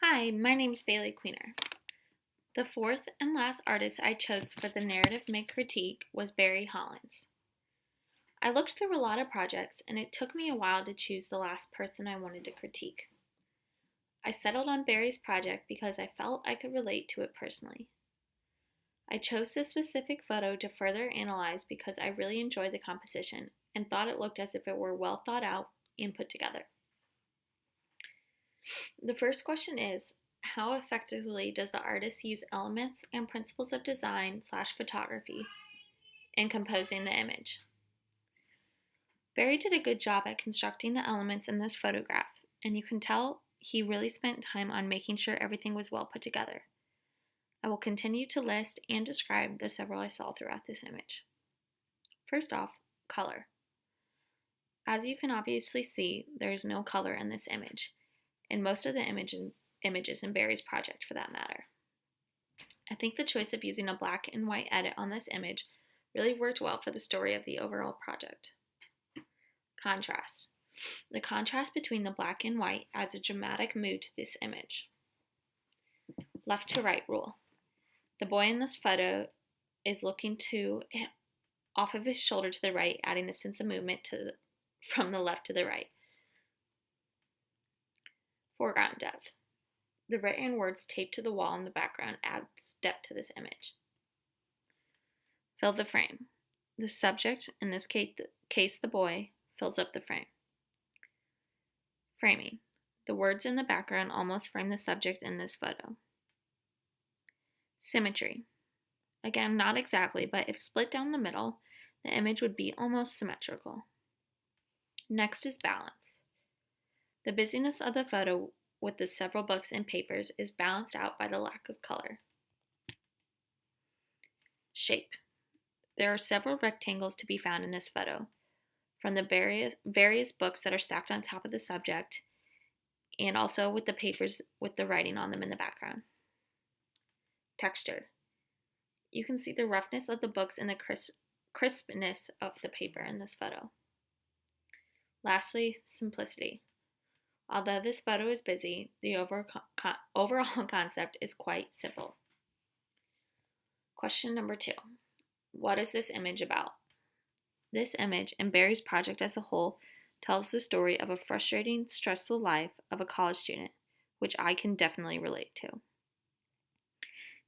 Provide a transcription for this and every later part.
Hi, my name is Bailey Queener. The fourth and last artist I chose for the narrative mid-critique was Barry Hollins. I looked through a lot of projects and it took me a while to choose the last person I wanted to critique. I settled on Barry's project because I felt I could relate to it personally. I chose this specific photo to further analyze because I really enjoyed the composition and thought it looked as if it were well thought out and put together. The first question is, how effectively does the artist use elements and principles of design/photography in composing the image? Barry did a good job at constructing the elements in this photograph, and you can tell he really spent time on making sure everything was well put together. I will continue to list and describe the several I saw throughout this image. First off, color. As you can obviously see, there is no color in this image, and most of the images in Barry's project for that matter. I think the choice of using a black and white edit on this image really worked well for the story of the overall project. Contrast. The contrast between the black and white adds a dramatic mood to this image. Left to right rule. The boy in this photo is looking off of his shoulder to the right, adding a sense of movement from the left to the right. Foreground depth. The written words taped to the wall in the background adds depth to this image. Fill the frame. The subject, in this case the boy, fills up the frame. Framing. The words in the background almost frame the subject in this photo. Symmetry. Again, not exactly, but if split down the middle, the image would be almost symmetrical. Next is balance. The busyness of the photo with the several books and papers is balanced out by the lack of color. Shape. There are several rectangles to be found in this photo, from the various books that are stacked on top of the subject, and also with the papers with the writing on them in the background. Texture. You can see the roughness of the books and the crispness of the paper in this photo. Lastly, simplicity. Although this photo is busy, the overall concept is quite simple. Question number 2. What is this image about? This image, and Barry's project as a whole, tells the story of a frustrating, stressful life of a college student, which I can definitely relate to.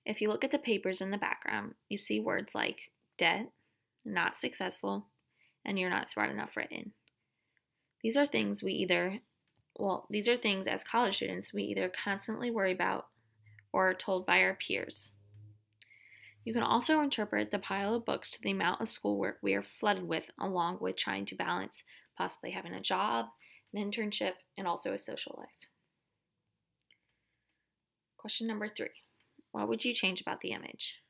If you look at the papers in the background, you see words like debt, not successful, and you're not smart enough written. These are things as college students we either constantly worry about or are told by our peers. You can also interpret the pile of books to the amount of schoolwork we are flooded with, along with trying to balance possibly having a job, an internship, and also a social life. Question number 3. What would you change about the image?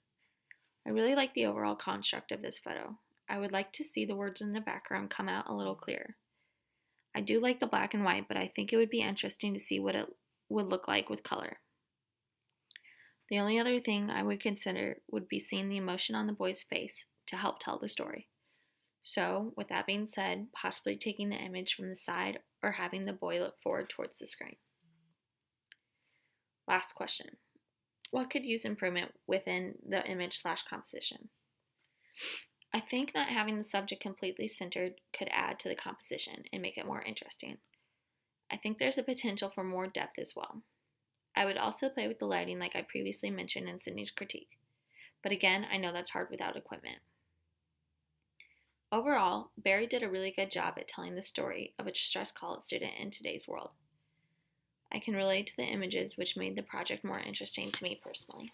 I really like the overall construct of this photo. I would like to see the words in the background come out a little clearer. I do like the black and white, but I think it would be interesting to see what it would look like with color. The only other thing I would consider would be seeing the emotion on the boy's face to help tell the story. So, with that being said, possibly taking the image from the side or having the boy look forward towards the screen. Last question. What could use improvement within the image/composition? I think not having the subject completely centered could add to the composition and make it more interesting. I think there's a potential for more depth as well. I would also play with the lighting like I previously mentioned in Sydney's critique, but again, I know that's hard without equipment. Overall, Barry did a really good job at telling the story of a stressed college student in today's world. I can relate to the images, which made the project more interesting to me personally.